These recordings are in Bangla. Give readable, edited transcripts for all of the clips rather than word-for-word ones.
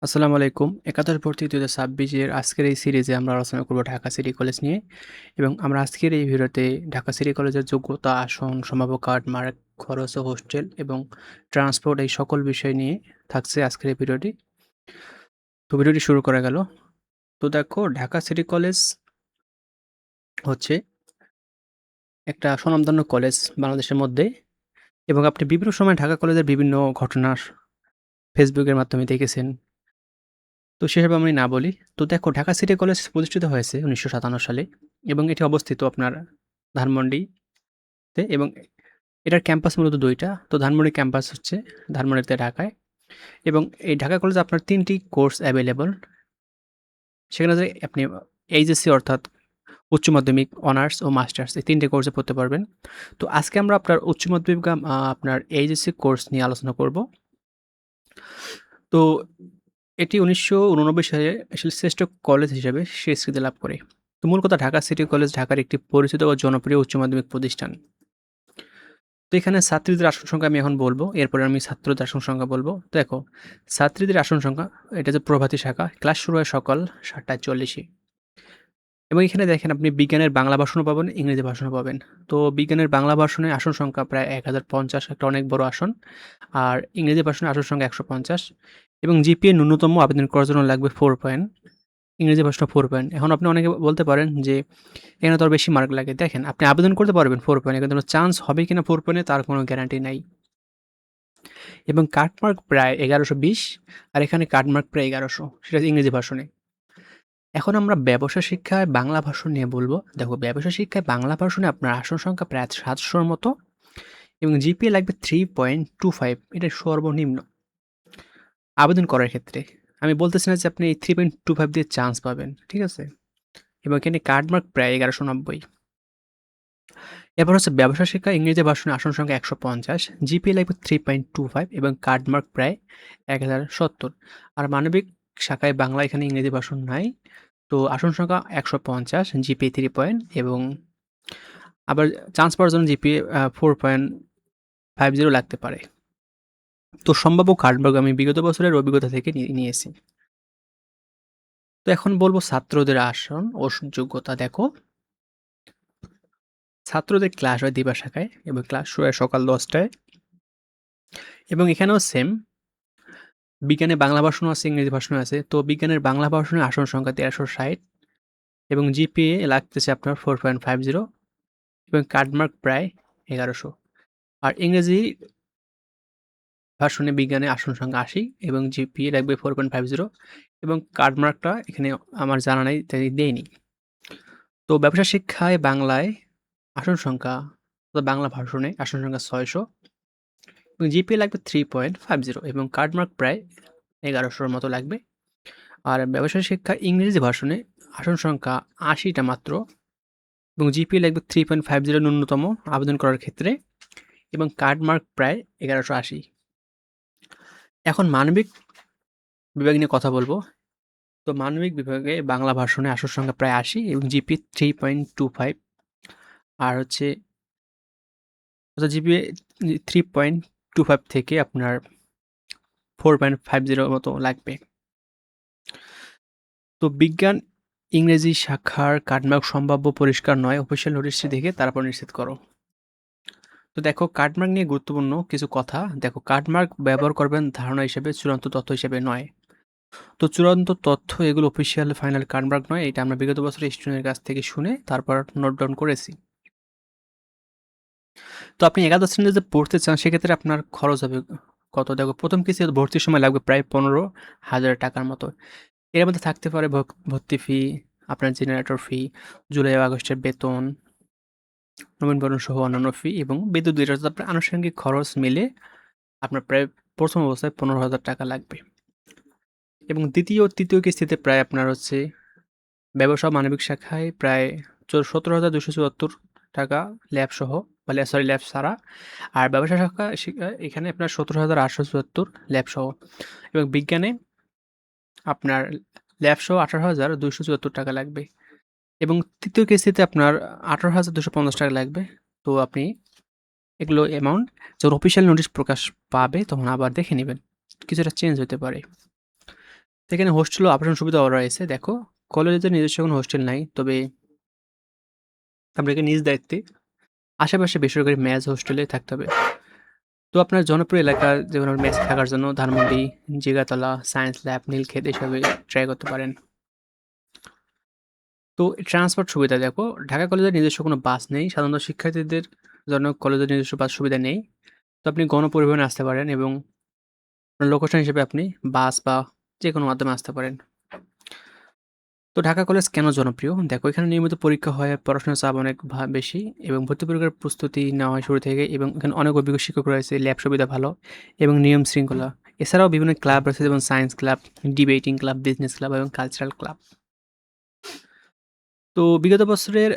আসসালামু আলাইকুম। একাদশ ভর্তি ২০২৬ এর আজকের এই সিরিজে আমরা আলোচনা করব ঢাকা সিটি কলেজ নিয়ে এবং আমরা আজকের এই ভিডিওতে ঢাকা সিটি কলেজের যোগ্যতা, আসন, সম্ভাব্য কাট মার্ক, খরচ ও হোস্টেল এবং ট্রান্সপোর্ট এই সকল বিষয় নিয়ে থাকছে আজকের এই ভিডিওটি। তো ভিডিওটি শুরু করা গেল। তো দেখো ঢাকা সিটি কলেজ হচ্ছে একটা স্বনামধন্য কলেজ বাংলাদেশের মধ্যে এবং আপনি বিভিন্ন সময় ঢাকা কলেজের বিভিন্ন ঘটনার ফেসবুকের মাধ্যমে দেখেছেন। তো সেসব আমি না বলি। তো দেখো ঢাকা সিটি কলেজ প্রতিষ্ঠিত হয়েছে ১৯৫৭ সালে এবং এটি অবস্থিত আপনার ধানমন্ডিতে এবং এটার ক্যাম্পাস মূলত ২ টা। তো ধানমন্ডি ক্যাম্পাস হচ্ছে ধানমন্ডিতে ঢাকায় এবং এই ঢাকা কলেজে আপনার ৩ টি কোর্স অ্যাভেইলেবল। সেখানে যে আপনি এইচএসসি অর্থাৎ উচ্চ মাধ্যমিক, অনার্স ও মাস্টার্স এই ৩ টে কোর্সে পড়তে পারবেন। তো আজকে আমরা আপনার উচ্চ মাধ্যমিক আপনার এইচএসসি কোর্স নিয়ে আলোচনা করব। তো এটি ১৯৮৯ সালে আসলে শ্রেষ্ঠ কলেজ হিসেবে স্বীকৃতি লাভ করে। তো মূল কথা ঢাকা সিটি কলেজ ঢাকার একটি পরিচিত ও জনপ্রিয় উচ্চ মাধ্যমিক প্রতিষ্ঠান। তো এখানে ছাত্রীদের আসন সংখ্যা আমি এখন বলব। এরপরে আমি ছাত্রদের আসন সংখ্যা বলবো। তো দেখো ছাত্রীদের আসন সংখ্যা এটা যে প্রভাতী শাখা, ক্লাস শুরু হয় সকাল ৭ঃ৪০ এবং এখানে দেখেন আপনি বিজ্ঞানের বাংলা ভাষণও পাবেন, ইংরেজি ভাষণও পাবেন। তো বিজ্ঞানের বাংলা ভাষণে আসন সংখ্যা প্রায় ১০৫০ একটা অনেক বড় আসন। আর ইংরেজি ভাষণে আসন সংখ্যা ১৫০ এবং জিপিএ ন্যূনতম আবেদন করার জন্য লাগবে 4 পয়েন্ট। ইংরেজি ভাষণে 4 পয়েন্ট। এখন আপনি অনেকে বলতে পারেন যে এখানে তো আরো বেশি মার্ক লাগে। দেখেন আপনি আবেদন করতে পারবেন 4 পয়েন্টে কিন্তু আপনার চান্স হবে কিনা 4 পয়েন্টে তার কোনো গ্যারান্টি নাই। এবং কাট মার্ক প্রায় ১১২০ আর এখানে কাট মার্ক প্রায় ১১০০ সেটা ইংরেজি ভাষণে। এখন আমরা ব্যবসা শিক্ষায় বাংলা ভাষণ নিয়ে বলব। দেখো ব্যবসা শিক্ষায় বাংলা ভাষণে আপনার আসন সংখ্যা প্রায় ৭০০ র মতো এবং জিপিএ লাগবে 3.25 এটা সর্বনিম্ন আবেদন করার ক্ষেত্রে। আমি বলতেছি না যে আপনি এই 3.25 দিয়ে চান্স পাবেন। ঠিক আছে? এবং এখানে কাট মার্ক প্রায় ১১৯০। এরপর হচ্ছে ব্যবসা শিক্ষা ইংরেজি ভাষণে আসন সংখ্যা ১৫০, জিপিএ লাগবে 3.25 এবং কাট মার্ক প্রায় ১০৭০। আর মানবিক শাখায় বাংলা এখানে ইংরেজি ভাষণ নাই। তো আসন সংখ্যা ১৫০, জিপিএ 3 পয়েন্ট এবং আবার চান্স পাওয়ার জন্য জিপিএ 4.50 লাগতে পারে। তো সম্ভাব্য কাট মার্ক আমি বিগত বছরের অভিজ্ঞতা থেকে নিয়েছি। তো এখন বলব ছাত্রদের আসন ও যোগ্যতা। দেখো ছাত্রদের ক্লাস হয় দিবা শাখায় এবং ক্লাস শুরু হয় সকাল ১০টায় এবং এখানেও সেম বিজ্ঞানে বাংলা ভাষণও আছে, ইংরেজি ভাষণও আছে। তো বিজ্ঞানের বাংলা ভাষণের আসন সংখ্যা ১৩৬০ এবং জিপিএ লাগতেছে আপনার 4.50 এবং কাট মার্ক প্রায় ১১০০। আর ইংরেজি ভাষণে বিজ্ঞানে আসন সংখ্যা ৮০ এবং জিপিএ লাগবে 4.50 এবং কাট মার্কটা এখানে আমার জানা নাই, তাই দেইনি। তো ব্যবসা শিক্ষায় বাংলায় আসন সংখ্যা বাংলা ভাষণে আসন সংখ্যা ৬০০ এবং জিপিএ লাগবে 3.50 এবং কাট মার্ক প্রায় ১১০০ র মতো লাগবে। আর ব্যবসায় শিক্ষা ইংরেজি ভাষণে আসন সংখ্যা ৮০টা মাত্র এবং জিপিএ লাগবে 3.50 ন্যূনতম আবেদন করার ক্ষেত্রে এবং কাট মার্ক প্রায় ১১৮০। এখন মানবিক বিভাগ নিয়ে কথা বলব। তো মানবিক বিভাগে বাংলা ভাষণে আসন সংখ্যা প্রায় ৮০ এবং জিপিএ 3.25 আর হচ্ছে জিপিএ 3.25 থেকে আপনার 4.50 মতো লাগবে। তো বিজ্ঞান ইংরেজি শাখার কাটমার্ক সম্ভাব্য পরিষ্কার নয়। অফিসিয়াল নোটিশটি দেখে তারপর নিশ্চিত করো। তো দেখো কাটমার্ক নিয়ে গুরুত্বপূর্ণ কিছু কথা। দেখো কাটমার্ক ব্যবহার করবেন ধারণা হিসেবে, চূড়ান্ত তথ্য হিসেবে নয়। তো চূড়ান্ত তথ্য এগুলো অফিসিয়াল ফাইনাল কাটমার্ক নয়। এটা আমরা বিগত বছরের স্টুডেন্টের কাছ থেকে শুনে তারপর নোট ডাউন করেছি। তো আপনি একাদশ শ্রেণীতে যদি পড়তে চান সেক্ষেত্রে আপনার খরচ হবে কত? দেখো প্রথম কিস্তি ভর্তির সময় লাগবে প্রায় ১৫,০০০ টাকার মতো। এর মধ্যে থাকতে পারে ভর্তি ফি, আপনার জেনারেটর ফি, জুলাই আগস্টের বেতন, নবীনবরণ সহ অন্যান্য ফি এবং বিদ্যুৎ বিল অর্থাৎ আপনার আনুষঙ্গিক খরচ মিলে আপনার প্রায় প্রথম অবস্থায় ১৫,০০০ টাকা লাগবে এবং দ্বিতীয় ও তৃতীয় কিস্তিতে প্রায় আপনার হচ্ছে ব্যবসা মানবিক শাখায় প্রায় ১৭,২৭৪ টাকা ল্যাব সহ সরি ল্যাব ছাড়া। আর ব্যবসা শাখা এখানে আপনার ১৭,৮৭৪ ল্যাব সহ এবং বিজ্ঞানে আপনার ল্যাব সহ ১৮,২৭৪ টাকা লাগবে এবং তৃতীয় কিস্তিতে আপনার ১৮,২৫০ টাকা লাগবে। তো আপনি এগুলো অ্যামাউন্ট যখন অফিসিয়াল নোটিশ প্রকাশ পাবে তখন আবার দেখে নেবেন। কিছুটা চেঞ্জ হতে পারে। তো এখানে হোস্টেল ও আবাসন সুবিধাও রয়েছে। দেখো, কলেজের নিজস্ব কোনো হোস্টেল নাই। তবে আপনাকে নিজ দায়িত্বে আশেপাশে বেসরকারি মেস হোস্টেলে থাকতে হবে। তো আপনার জনপ্রিয় এলাকার যেমন মেসে থাকার জন্য ধানমন্ডি, জিগাতলা, সায়েন্স ল্যাব, নীলক্ষেত এসবে ট্রাই করতে পারেন। তো ট্রান্সপোর্ট সুবিধা দেখো, ঢাকা কলেজের নিজস্ব কোনো বাস নেই। সাধারণত শিক্ষার্থীদের জন্য কলেজের নিজস্ব বাস সুবিধা নেই। তো আপনি গণপরিবহনে আসতে পারেন এবং লোকেশন হিসেবে আপনি বাস বা যেকোনো মাধ্যমে আসতে পারেন। তো ঢাকা কলেজ কেন জনপ্রিয়? দেখো, এখানে নিয়মিত পরীক্ষা হয়, পড়াশোনার চাপ অনেক বেশি এবং ভর্তি পরীক্ষার প্রস্তুতি নেওয়া হয় শুরু থেকে এবং এখানে অনেক অভিজ্ঞ শিক্ষক রয়েছে, ল্যাব সুবিধা ভালো এবং নিয়ম শৃঙ্খলা। এছাড়াও বিভিন্ন ক্লাব রয়েছে যেমন science club, debating club, business club এবং কালচারাল ক্লাব। তো বিগত বছরের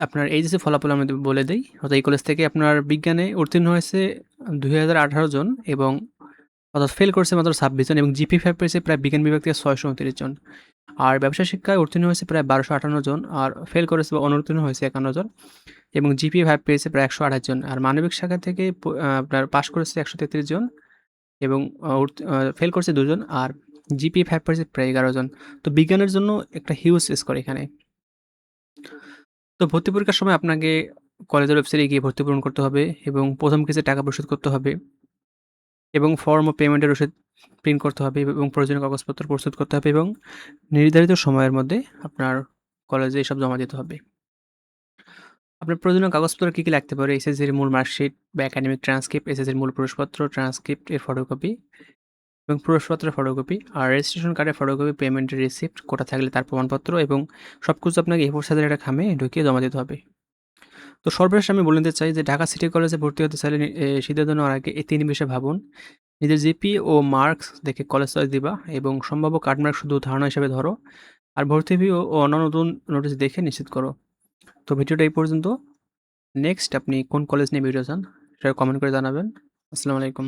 আপনার এইচএসসি ফলাফল আমি বলে দেই। অর্থাৎ এই কলেজ থেকে আপনার বিজ্ঞানে উত্তীর্ণ হয়েছে ২০১৮ জন এবং অর্থাৎ ফেল করেছে মাত্র ২৬ জন এবং GPA 5 পেয়েছে প্রায় বিজ্ঞান বিভাগ থেকে ৬২৯ জন। আর ব্যবসা শিক্ষায় উত্তীর্ণ হয়েছে প্রায় ১২৫৮ জন আর ফেল করেছে বা অনুত্তীর্ণ হয়েছে ৫১ জন এবং GPA 5 পেয়েছে প্রায় ১২৮ জন। আর মানবিক শাখা থেকে আপনার পাস করেছে ১৩৩ জন এবং ফেল করেছে ২ জন আর GPA 5 পেয়েছে প্রায় ১১ জন। তো বিজ্ঞানের জন্য একটা হিউজ স্কোর এখানে। তো ভর্তি পরীক্ষার সময় আপনাকে কলেজের ওয়েবসাইটে গিয়ে ভর্তি পূরণ করতে হবে এবং ১ম কিস্তিতে টাকা পরিশোধ করতে হবে এবং ফর্ম ও পেমেন্টের রসিদ প্রিন্ট করতে হবে এবং প্রয়োজনীয় কাগজপত্র প্রস্তুত করতে হবে এবং নির্ধারিত সময়ের মধ্যে আপনার কলেজে এসব জমা দিতে হবে। আপনার প্রয়োজনীয় কাগজপত্র কী, কী লাগতে পারে? এসএসসির মূল মার্কশিট বা একাডেমিক ট্রান্সক্রিপ্ট, এসএসসির মূল প্রবেশপত্র, ট্রান্সক্রিপ্ট এর ফটোকপি এবং প্রবেশপত্রের ফটোকপি আর রেজিস্ট্রেশন কার্ডের ফটোকপি, পেমেন্টের রিসিপ্ট, কোটা থাকলে তার প্রমাণপত্র এবং সবকিছু আপনাকে A4 সাইজের একটা খামে ঢুকিয়ে জমা দিতে হবে। তো সর্বশেষ আমি বলে নিতে চাই যে ঢাকা সিটি কলেজে ভর্তি হতে চাইলে সিদ্ধান্ত নেওয়ার আগে এই ৩ বিষয় ভাবুন। নিজের জিপিএ ও মার্কস দেখে কলেজ চয়েস দিবা এবং সম্ভাব্য কাটমার্ক শুধু ধারণা হিসেবে ধরো। আর ভর্তি ফি ও অন্যান্য নতুন নোটিশ দেখে নিশ্চিত করো। তো ভিডিওটা এই পর্যন্ত। নেক্সট আপনি কোন কলেজ নিয়ে ভিডিও চান সেটা কমেন্ট করে জানাবেন। আসসালামু আলাইকুম।